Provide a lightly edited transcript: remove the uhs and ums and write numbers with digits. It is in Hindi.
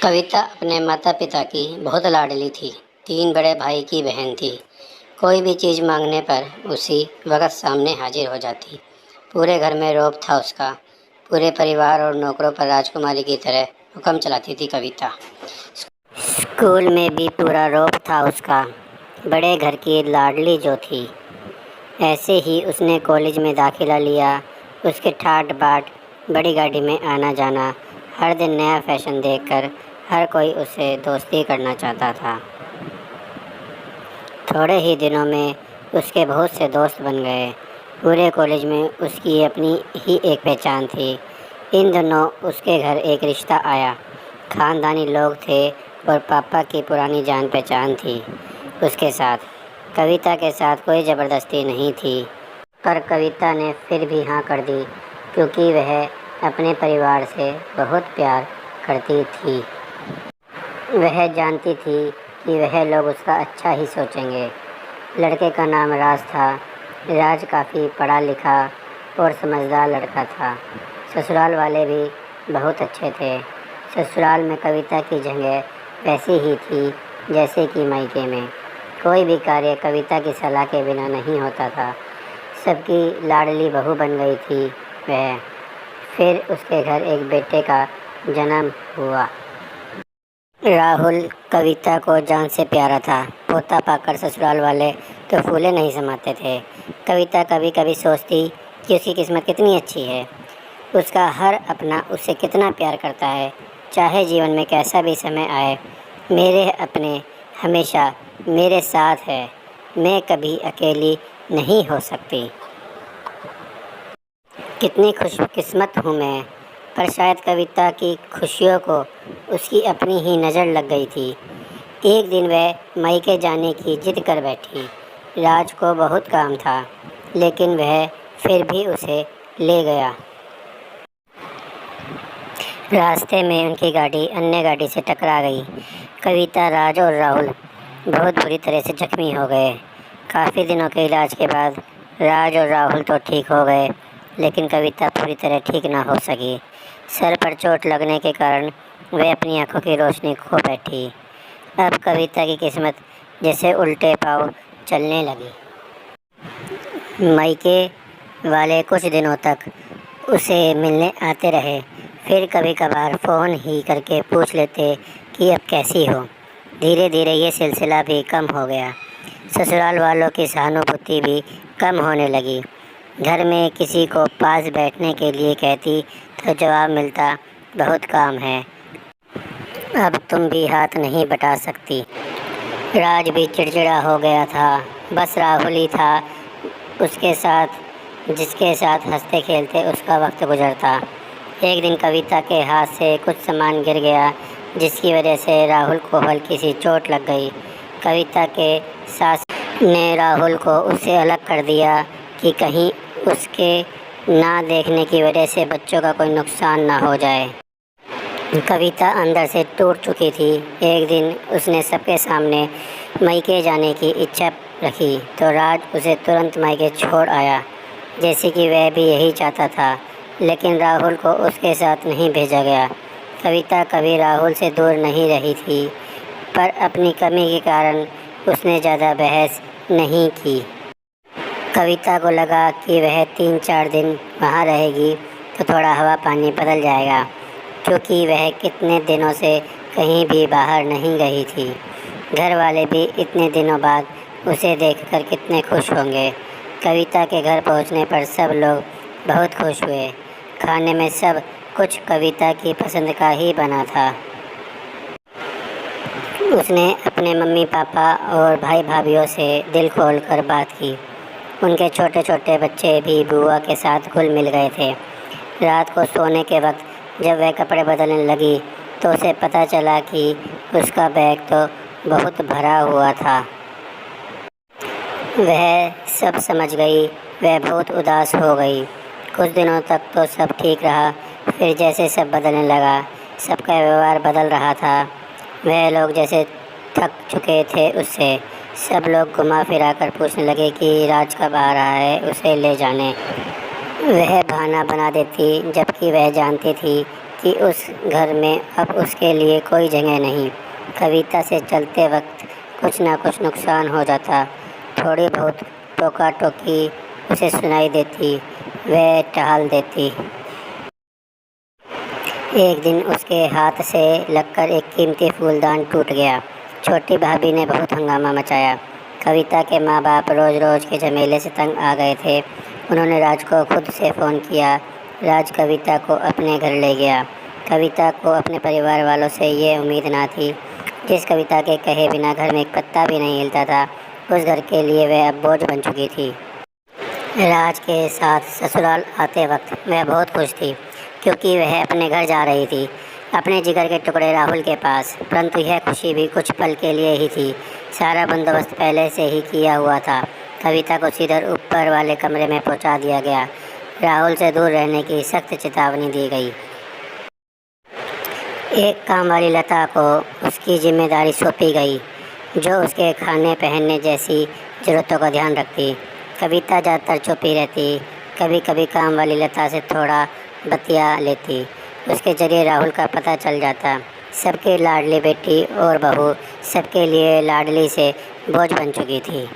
कविता अपने माता पिता की बहुत लाडली थी। 3 बड़े भाई की बहन थी। कोई भी चीज़ मांगने पर उसी वक़्त सामने हाजिर हो जाती। पूरे घर में रौब था उसका। पूरे परिवार और नौकरों पर राजकुमारी की तरह हुक्म चलाती थी कविता। स्कूल में भी पूरा रौब था उसका। बड़े घर की लाडली जो थी। ऐसे ही उसने कॉलेज में दाखिला लिया। उसके ठाट बाट, बड़ी गाड़ी में आना जाना, हर दिन नया फैशन देखकर हर कोई उससे दोस्ती करना चाहता था। थोड़े ही दिनों में उसके बहुत से दोस्त बन गए। पूरे कॉलेज में उसकी अपनी ही एक पहचान थी। इन दिनों उसके घर एक रिश्ता आया। खानदानी लोग थे और पापा की पुरानी जान पहचान थी उसके साथ। कविता के साथ कोई ज़बरदस्ती नहीं थी, पर कविता ने फिर भी हाँ कर दी, क्योंकि वह अपने परिवार से बहुत प्यार करती थी। वह जानती थी कि वह लोग उसका अच्छा ही सोचेंगे। लड़के का नाम राज था। राज काफ़ी पढ़ा लिखा और समझदार लड़का था। ससुराल वाले भी बहुत अच्छे थे। ससुराल में कविता की जगह वैसी ही थी जैसे कि मायके में। कोई भी कार्य कविता की सलाह के बिना नहीं होता था। सबकी लाडली बहू बन गई थी वह। फिर उसके घर एक बेटे का जन्म हुआ। राहुल कविता को जान से प्यारा था। पोता पाकर ससुराल वाले तो फूले नहीं समाते थे। कविता कभी कभी सोचती कि उसकी किस्मत कितनी अच्छी है। उसका हर अपना उससे कितना प्यार करता है। चाहे जीवन में कैसा भी समय आए, मेरे अपने हमेशा मेरे साथ है। मैं कभी अकेली नहीं हो सकती। कितनी खुशकिस्मत हूँ मैं। पर शायद कविता की खुशियों को उसकी अपनी ही नज़र लग गई थी। एक दिन वह मायके जाने की जिद कर बैठी। राज को बहुत काम था, लेकिन वह फिर भी उसे ले गया। रास्ते में उनकी गाड़ी अन्य गाड़ी से टकरा गई। कविता, राज और राहुल बहुत बुरी तरह से जख्मी हो गए। काफ़ी दिनों के इलाज के बाद राज और राहुल तो ठीक हो गए, लेकिन कविता पूरी तरह ठीक ना हो सकी। सर पर चोट लगने के कारण वह अपनी आंखों की रोशनी खो बैठी। अब कविता की किस्मत जैसे उल्टे पाँव चलने लगी। मायके वाले कुछ दिनों तक उसे मिलने आते रहे। फिर कभी कभार फ़ोन ही करके पूछ लेते कि अब कैसी हो। धीरे धीरे ये सिलसिला भी कम हो गया। ससुराल वालों की सहानुभूति भी कम होने लगी। घर में किसी को पास बैठने के लिए कहती तो जवाब मिलता, बहुत काम है, अब तुम भी हाथ नहीं बटा सकती। राज भी चिड़चिड़ा हो गया था। बस राहुल ही था उसके साथ, जिसके साथ हंसते खेलते उसका वक्त गुजरता। एक दिन कविता के हाथ से कुछ सामान गिर गया, जिसकी वजह से राहुल को हल्की सी चोट लग गई। कविता के सास ने राहुल को उससे अलग कर दिया कि कहीं उसके ना देखने की वजह से बच्चों का कोई नुकसान ना हो जाए। कविता अंदर से टूट चुकी थी। एक दिन उसने सबके सामने मायके जाने की इच्छा रखी तो राज उसे तुरंत मायके छोड़ आया, जैसे कि वह भी यही चाहता था। लेकिन राहुल को उसके साथ नहीं भेजा गया। कविता कभी राहुल से दूर नहीं रही थी, पर अपनी कमी के कारण उसने ज़्यादा बहस नहीं की। कविता को लगा कि वह 3-4 दिन वहाँ रहेगी तो थोड़ा हवा पानी बदल जाएगा, क्योंकि वह कितने दिनों से कहीं भी बाहर नहीं गई थी। घर वाले भी इतने दिनों बाद उसे देखकर कितने खुश होंगे। कविता के घर पहुँचने पर सब लोग बहुत खुश हुए। खाने में सब कुछ कविता की पसंद का ही बना था। उसने अपने मम्मी पापा और भाई भाभीयों से दिल खोल कर बात की। उनके छोटे छोटे बच्चे भी बुआ के साथ घुल मिल गए थे। रात को सोने के वक्त जब वह कपड़े बदलने लगी तो उसे पता चला कि उसका बैग तो बहुत भरा हुआ था। वह सब समझ गई। वह बहुत उदास हो गई। कुछ दिनों तक तो सब ठीक रहा, फिर जैसे सब बदलने लगा, सबका व्यवहार बदल रहा था। वह लोग जैसे थक चुके थे उससे। सब लोग घुमा फिरा कर पूछने लगे कि राज कब आ रहा है, उसे ले जाने। वह बहाना बना देती, जबकि वह जानती थी कि उस घर में अब उसके लिए कोई जगह नहीं। कविता से चलते वक्त कुछ ना कुछ नुकसान हो जाता। थोड़ी बहुत टोका टोकी उसे सुनाई देती, वह टहल देती। एक दिन उसके हाथ से लगकर एक कीमती फूलदान टूट गया। छोटी भाभी ने बहुत हंगामा मचाया। कविता के माँ बाप रोज़ रोज़ के झमेले से तंग आ गए थे। उन्होंने राज को खुद से फ़ोन किया। राज कविता को अपने घर ले गया। कविता को अपने परिवार वालों से ये उम्मीद ना थी। जिस कविता के कहे बिना घर में एक पत्ता भी नहीं हिलता था, उस घर के लिए वह अब बोझ बन चुकी थी। राज के साथ ससुराल आते वक्त वह बहुत खुश थी, क्योंकि वह अपने घर जा रही थी, अपने जिगर के टुकड़े राहुल के पास। परंतु यह खुशी भी कुछ पल के लिए ही थी। सारा बंदोबस्त पहले से ही किया हुआ था। कविता को सीधे ऊपर वाले कमरे में पहुंचा दिया गया। राहुल से दूर रहने की सख्त चेतावनी दी गई। एक काम वाली लता को उसकी जिम्मेदारी सौंपी गई, जो उसके खाने पहनने जैसी ज़रूरतों का ध्यान रखती। कविता ज़्यादातर चुप ही रहती। कभी कभी काम वाली लता से थोड़ा बतिया लेती। उसके ज़रिए राहुल का पता चल जाता। सबकी लाडली बेटी और बहू सबके लिए लाडली से बोझ बन चुकी थी।